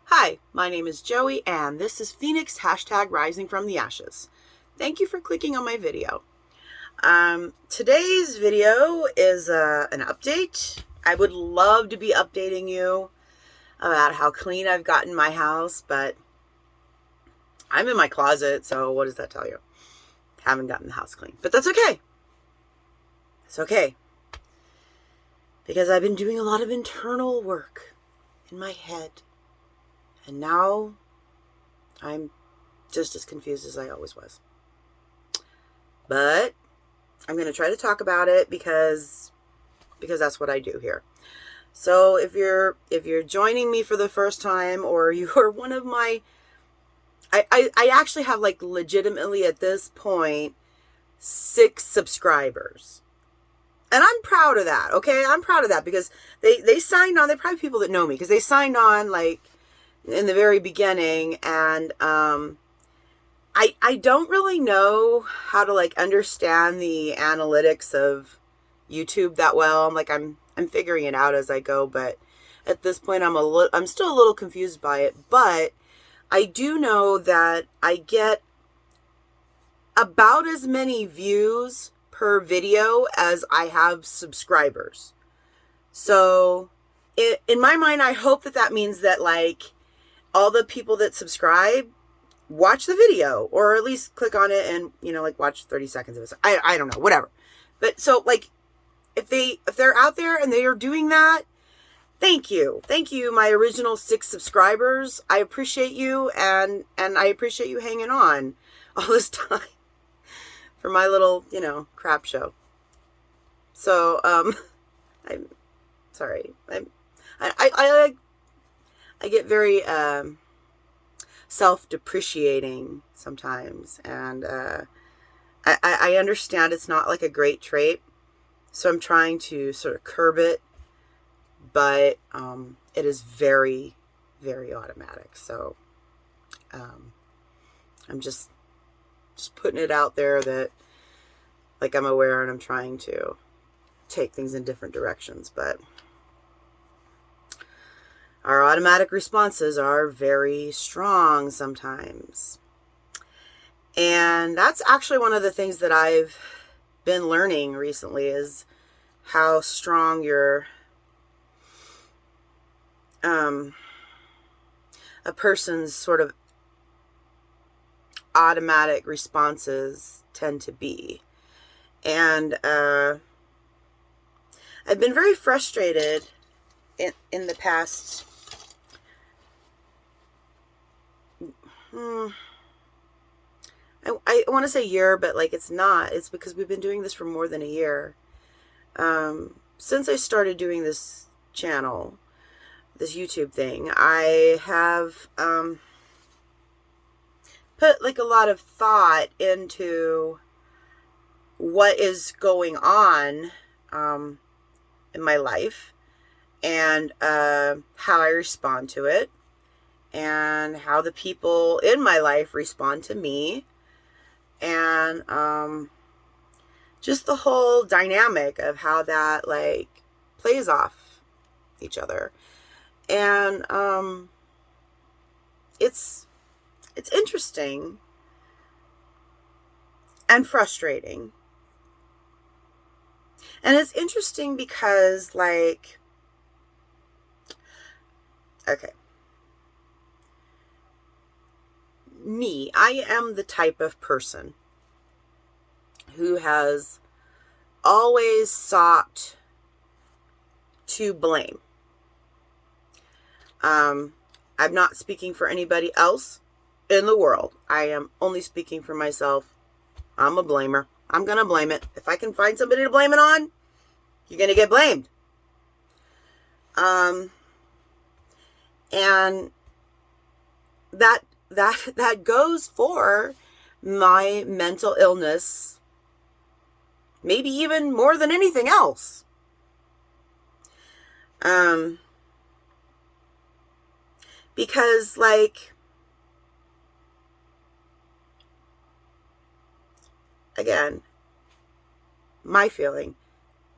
Hi, my name is Joey, and this is Phoenix #risingfromtheashes. Thank you for clicking on my video. Today's video is an update. I would love to be updating you about how clean I've gotten my house, but I'm in my closet, so what does that tell you? Haven't gotten the house clean, but that's okay. It's okay. Because I've been doing a lot of internal work in my head. And now I'm just as confused as I always was. But I'm going to try to talk about it because that's what I do here. So if you're joining me for the first time, or you're one of my, I actually have like legitimately at this point 6 subscribers. And I'm proud of that, okay? I'm proud of that because they signed on. They're probably people that know me because they signed on like in the very beginning, and I don't really know how to like understand the analytics of YouTube that well. I'm figuring it out as I go, but at this point I'm still a little confused by it. But I do know that I get about as many views per video as I have subscribers. So in my mind, I hope that means that like all the people that subscribe watch the video, or at least click on it and, like watch 30 seconds of it. I don't know, whatever. But so like, if they're out there and they are doing that, thank you. Thank you, my original 6 subscribers. I appreciate you, and I appreciate you hanging on all this time for my little, crap show. So, I'm sorry. I get very self-depreciating sometimes, and I understand it's not like a great trait, so I'm trying to sort of curb it, but it is very, very automatic. So I'm just putting it out there that like I'm aware, and I'm trying to take things in different directions, but our automatic responses are very strong sometimes. And that's actually one of the things that I've been learning recently, is how strong your a person's sort of automatic responses tend to be. And I've been very frustrated in the past. I want to say year, but like it's not. It's because we've been doing this for more than a year. Since I started doing this channel, this YouTube thing, I have put like a lot of thought into what is going on in my life, and how I respond to it, and how the people in my life respond to me, and just the whole dynamic of how that like plays off each other. And it's interesting and frustrating. And it's interesting because like, okay, I am the type of person who has always sought to blame. I'm not speaking for anybody else in the world. I am only speaking for myself. I'm a blamer. I'm going to blame it. If I can find somebody to blame it on, you're going to get blamed. And that goes for my mental illness, maybe even more than anything else. Because like, again, my feeling,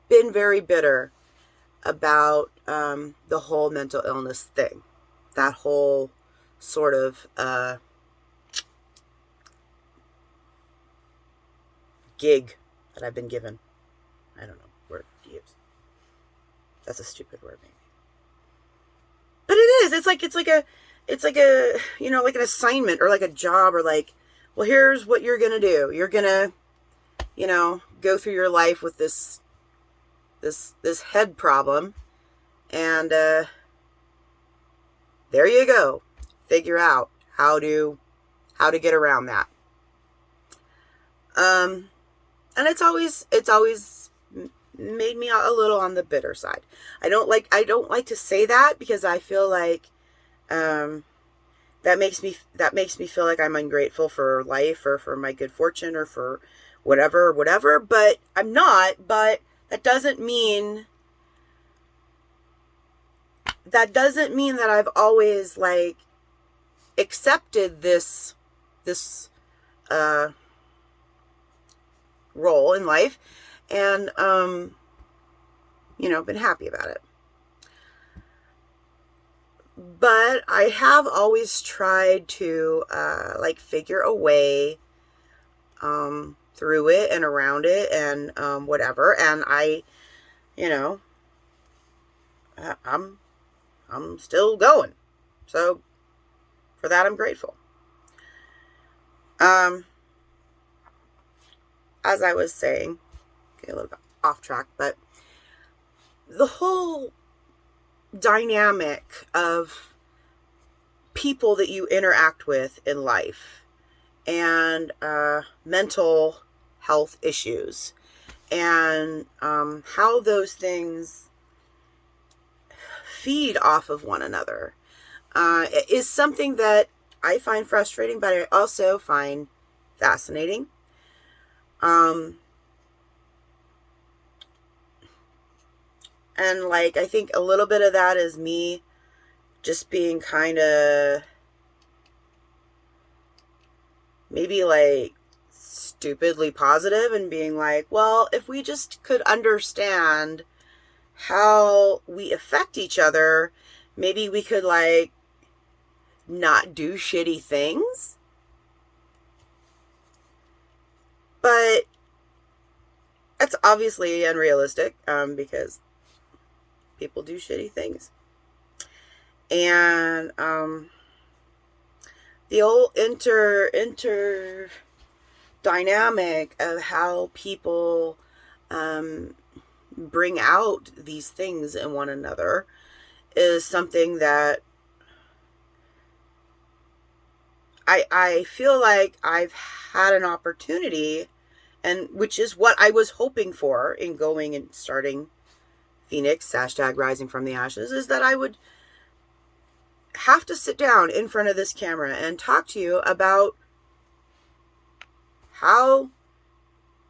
been very bitter about the whole mental illness thing. That whole sort of gig that I've been given. I don't know word to use. That's a stupid word, maybe. But it is. It's like a like an assignment or like a job or like, well, here's what you're gonna do. You're gonna, go through your life with this head problem, and there you go. Figure out how to get around that. And it's always made me a little on the bitter side. I don't like to say that, because I feel like that makes me feel like I'm ungrateful for life or for my good fortune or for whatever, but I'm not. But that doesn't mean that I've always like accepted this role in life and been happy about it. But I have always tried to figure a way through it and around it and whatever. And I'm still going. So for that, I'm grateful. As I was saying, a little bit off track, but the whole dynamic of people that you interact with in life and mental health issues and how those things feed off of one another is something that I find frustrating, but I also find fascinating. And I think a little bit of that is me just being kind of maybe stupidly positive and being like, well, if we just could understand how we affect each other, maybe we could not do shitty things. But that's obviously unrealistic because people do shitty things. And the whole inter dynamic of how people bring out these things in one another is something that I feel like I've had an opportunity, and which is what I was hoping for in going and starting Phoenix, #RisingFromTheAshes, is that I would have to sit down in front of this camera and talk to you about how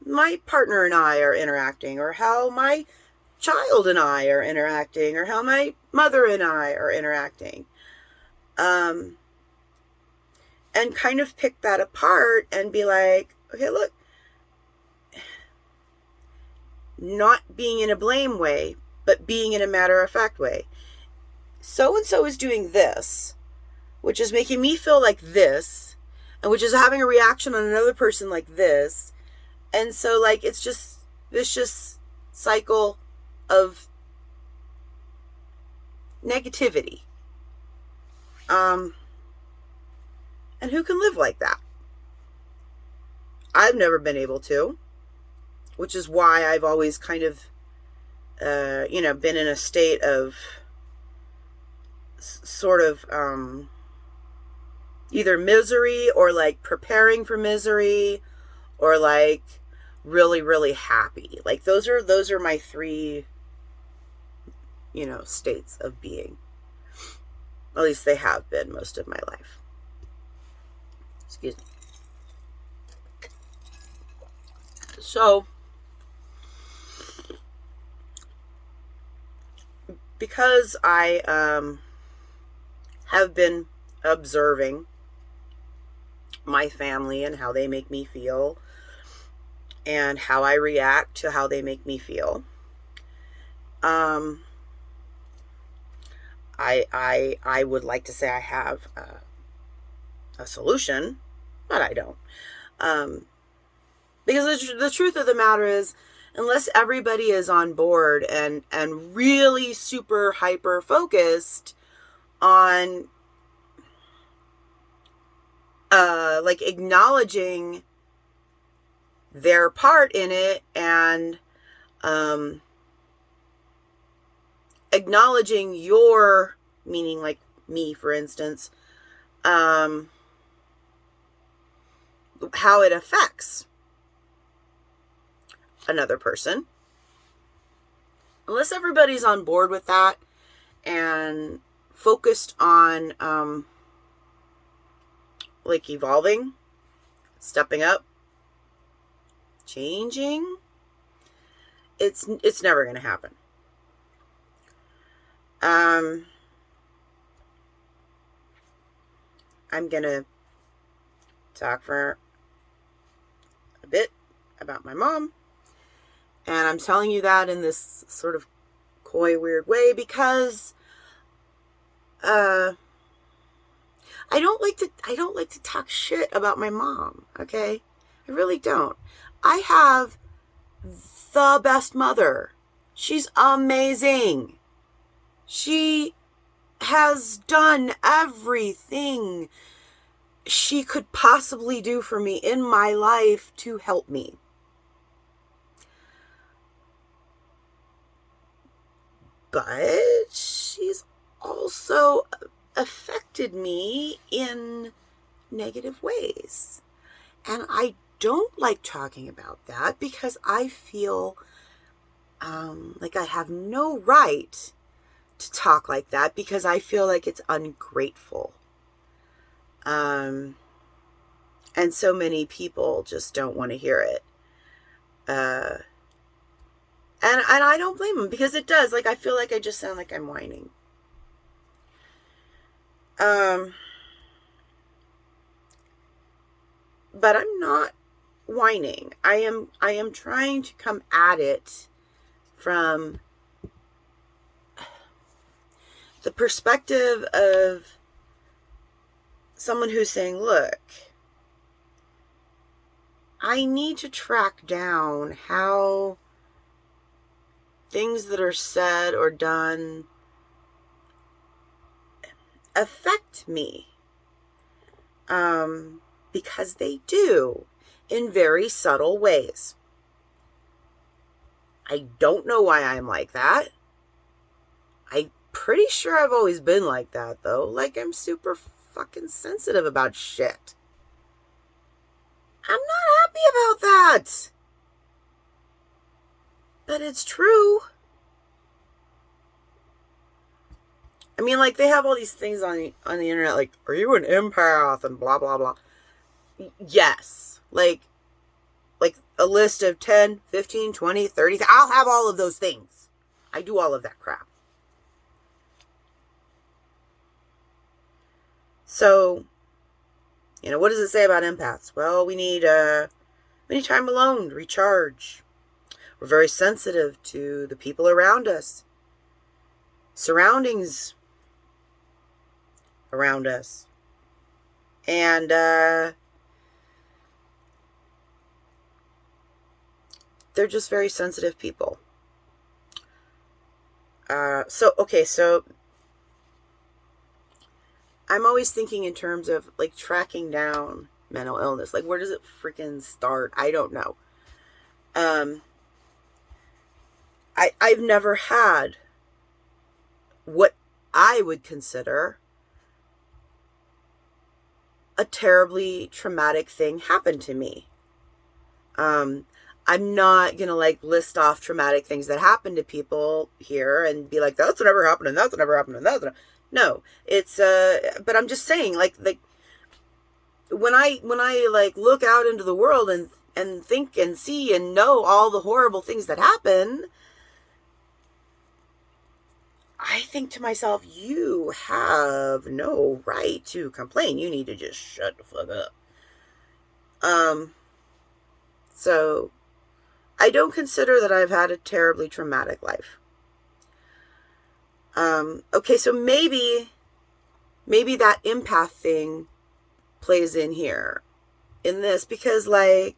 my partner and I are interacting, or how my child and I are interacting, or how my mother and I are interacting. And kind of pick that apart and be like, okay, look, not being in a blame way, but being in a matter-of-fact way. So-and-so is doing this, which is making me feel like this, and which is having a reaction on another person like this. And so it's just vicious cycle of negativity. And who can live like that? I've never been able to, which is why I've always kind of, been in a state of sort of either misery or preparing for misery or really, really happy. Those are my three, states of being. At least they have been most of my life. Excuse me. So, because I have been observing my family and how they make me feel and how I react to how they make me feel, I would like to say I have a solution, but I don't. Because the truth of the matter is, unless everybody is on board and really super hyper focused on like acknowledging their part in it and acknowledging your, meaning like me, for instance, how it affects another person. Unless everybody's on board with that and focused on like evolving, stepping up, changing, it's never going to happen. I'm going to talk for a bit about my mom. And I'm telling you that in this sort of coy, weird way because I don't like to talk shit about my mom, okay? I really don't. I have the best mother. She's amazing. She has done everything she could possibly do for me in my life to help me. But she's also affected me in negative ways. And I don't like talking about that because I feel like I have no right to talk like that because I feel like it's ungrateful. And so many people just don't want to hear it. And I don't blame them because it does. Like, I feel like I just sound like I'm whining. But I'm not whining. I am trying to come at it from the perspective of someone who's saying, look, I need to track down how things that are said or done affect me. Because they do in very subtle ways. I don't know why I'm like that. I'm pretty sure I've always been like that, though. Like, I'm super fucking sensitive about shit. I'm not happy about that. But it's true. I mean, like, they have all these things on the internet, like, are you an empath and blah, blah, blah. Yes. Like a list of 10, 15, 20, 30. I'll have all of those things. I do all of that crap. So, what does it say about empaths? Well, we need time alone to recharge. We're very sensitive to the people around us. Surroundings around us. And they're just very sensitive people. So I'm always thinking in terms of like tracking down mental illness. Like, where does it freaking start? I don't know. I've never had what I would consider a terribly traumatic thing happen to me. I'm not going to like list off traumatic things that happen to people here and be like, that's never happened and that's never happened and that's never. No, it's, but I'm just saying like when I like look out into the world and think and see and know all the horrible things that happen, I think to myself, you have no right to complain. You need to just shut the fuck up. So I don't consider that I've had a terribly traumatic life. Okay, so maybe that empath thing plays in here in this, because like,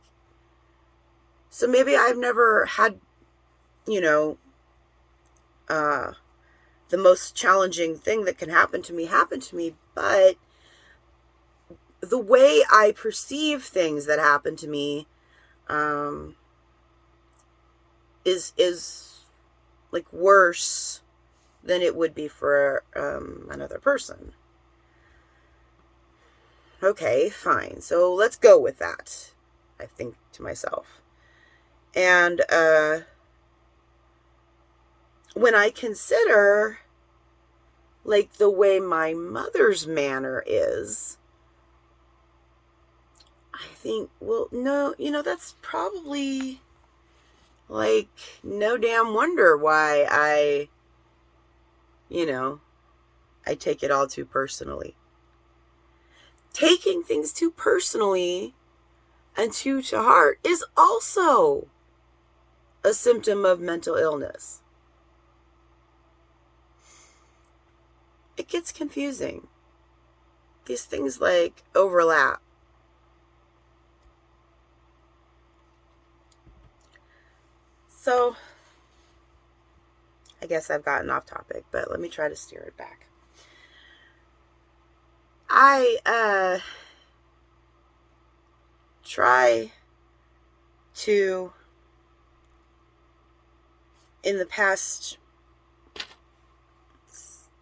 so maybe I've never had, you know, the most challenging thing that can happen to me, but the way I perceive things that happen to me is like worse than it would be for another person. Okay, fine. So let's go with that, I think to myself. And when I consider like the way my mother's manner is, I think, well, no, that's probably like no damn wonder why I take it all too personally. Taking things too personally and too to heart is also a symptom of mental illness. It gets confusing. These things like overlap. So, I guess I've gotten off topic, but let me try to steer it back. I try to, in the past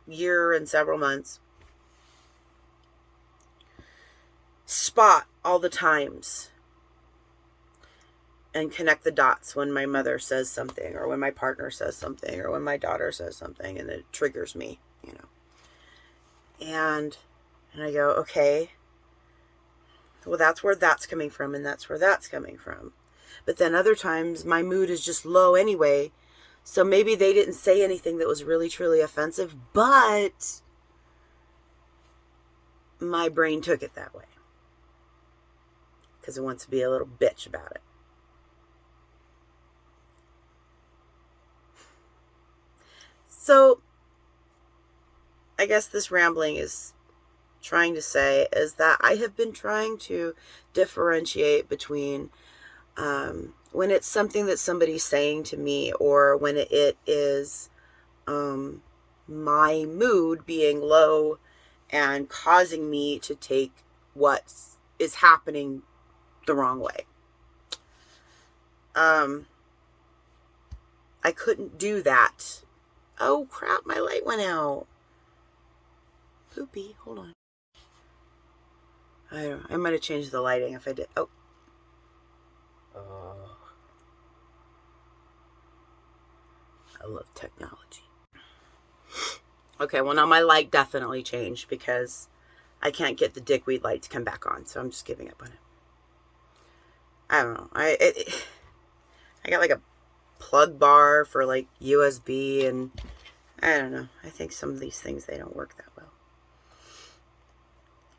year and several months, spot all the times and connect the dots when my mother says something, or when my partner says something, or when my daughter says something, and it triggers me, And I go, okay, well, that's where that's coming from, and that's where that's coming from. But then other times my mood is just low anyway, so maybe they didn't say anything that was really, truly offensive, but my brain took it that way because it wants to be a little bitch about it. So I guess this rambling is trying to say is that I have been trying to differentiate between when it's something that somebody's saying to me, or when it is my mood being low and causing me to take what is happening the wrong way. I couldn't do that. Oh crap, my light went out. Poopy, hold on. I might have changed the lighting if I did. Oh. I love technology. Okay, well now my light definitely changed because I can't get the dickweed light to come back on, so I'm just giving up on it. I don't know. I got like a plug bar for like USB, and I don't know. I think some of these things, they don't work that well.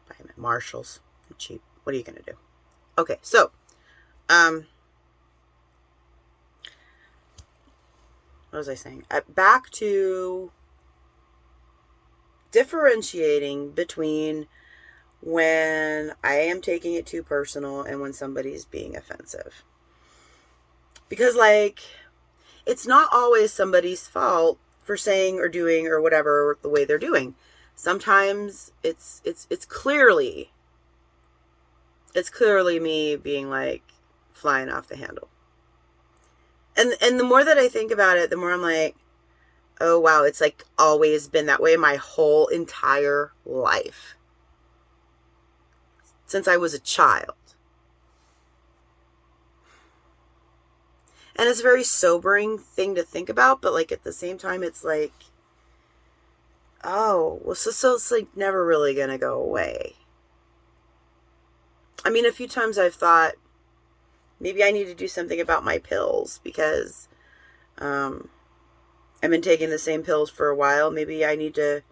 Buy them at Marshall's. They're cheap. What are you gonna do? Okay, so what was I saying? Back to differentiating between when I am taking it too personal and when somebody's being offensive. Because like, it's not always somebody's fault for saying or doing or whatever the way they're doing. Sometimes it's clearly me being like flying off the handle. And the more that I think about it, the more I'm like, oh wow, it's like always been that way my whole entire life. Since I was a child. And it's a very sobering thing to think about, but like at the same time, it's like, oh, well, so it's like never really gonna go away. I mean, a few times I've thought, maybe I need to do something about my pills because I've been taking the same pills for a while. Maybe I need to,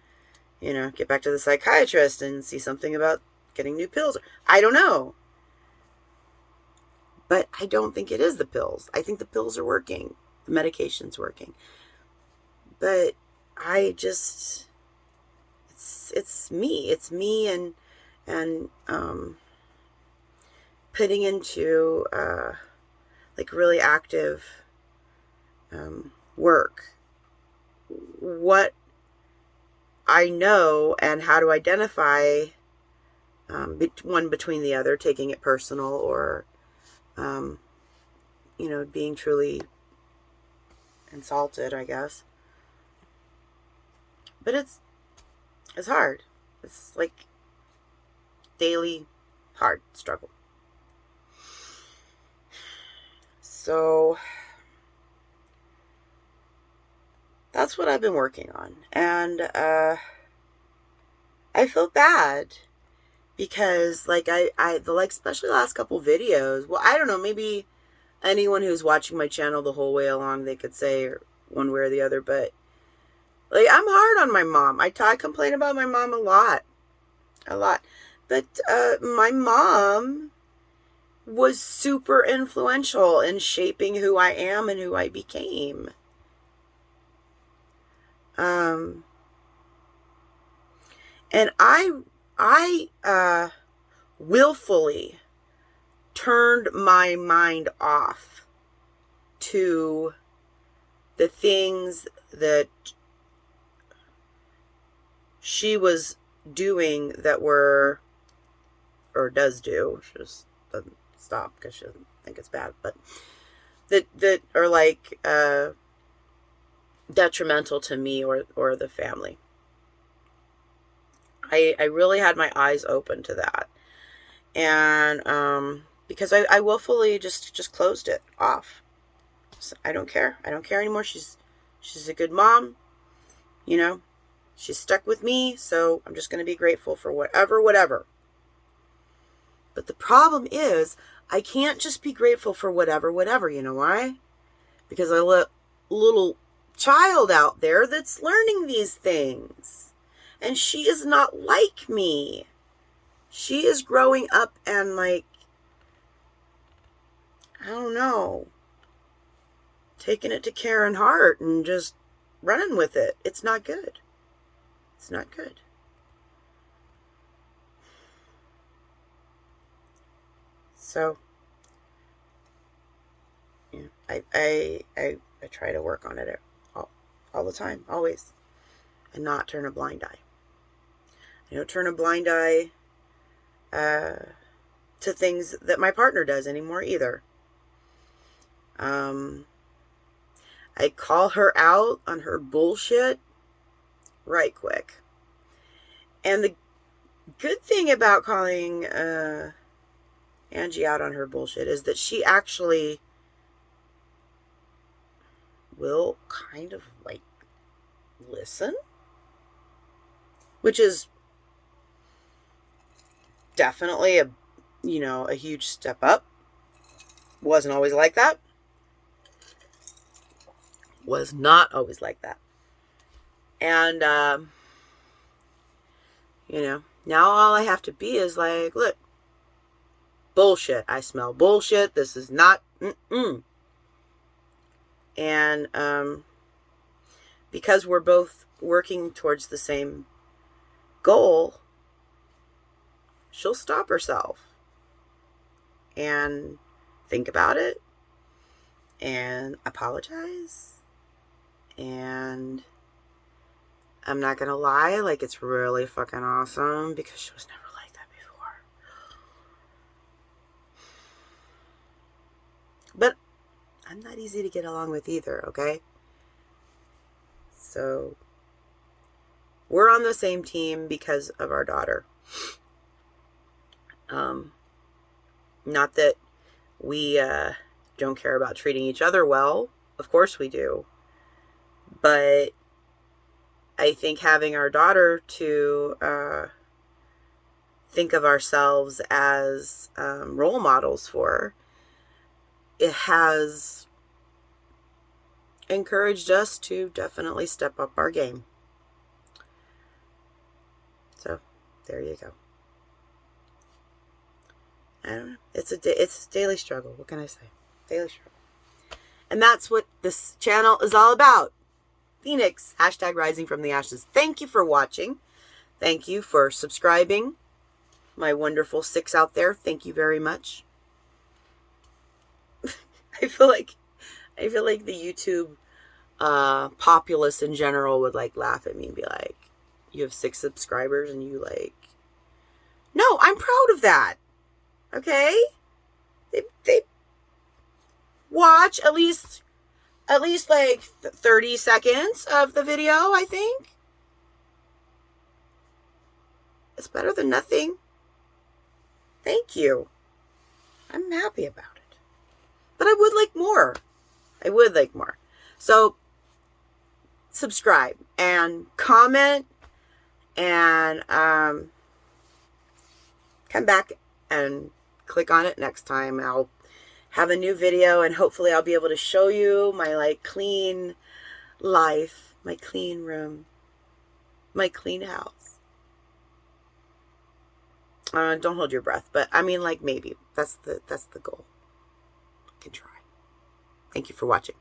get back to the psychiatrist and see something about getting new pills. I don't know. But I don't think it is the pills. I think the pills are working. The medication's working. But I just, it's me. It's me and and putting into like really active work what I know and how to identify one between the other, taking it personal, or being truly insulted, I guess. But it's hard. It's like daily hard struggle. So that's what I've been working on. And I feel bad because especially the last couple videos, well, I don't know, maybe anyone who's watching my channel the whole way along, they could say one way or the other, but like, I'm hard on my mom. I complain about my mom a lot. But my mom was super influential in shaping who I am and who I became. And I willfully turned my mind off to the things that she was doing that were, or does do, she just doesn't stop because she doesn't think it's bad, but that are like detrimental to me or the family. I really had my eyes open to that, and because I willfully just closed it off. So I don't care anymore. She's a good mom, she's stuck with me, so I'm just going to be grateful for whatever. But the problem is, I can't just be grateful for whatever. You know why? Because I let a little child out there that's learning these things. And she is not like me. She is growing up and I don't know, taking it to care and heart and just running with it. It's not good. It's not good. So, I try to work on it all the time, always, and not turn a blind eye. I don't turn a blind eye to things that my partner does anymore either. I call her out on her bullshit right quick. And the good thing about calling Angie out on her bullshit is that she actually will kind of listen, which is definitely a huge step up. Wasn't always like that. Was not always like that. And now all I have to be is look, bullshit. I smell bullshit. This is not And because we're both working towards the same goal, she'll stop herself and think about it and apologize. And I'm not going to lie, it's really fucking awesome because she was never like that before. But I'm not easy to get along with either, okay? So we're on the same team because of our daughter. Not that we don't care about treating each other well. Of course we do. But I think having our daughter to think of ourselves as role models for, it has encouraged us to definitely step up our game. So there you go. I don't know. It's a daily struggle. What can I say? Daily struggle. And that's what this channel is all about. Phoenix, #risingfromtheashes. Thank you for watching. Thank you for subscribing. my wonderful 6 out there, thank you very much. I feel like the YouTube populace in general would like laugh at me and be like, you have 6 subscribers and you like, no, I'm proud of that. Okay? They watch at least like 30 seconds of the video, I think. It's better than nothing. Thank you. I'm happy about it. But I would like more. So subscribe and comment and come back and click on it next time. I'll have a new video and hopefully I'll be able to show you my like clean life, my clean room, my clean house. Don't hold your breath, but I mean like maybe that's the goal. I can try. Thank you for watching.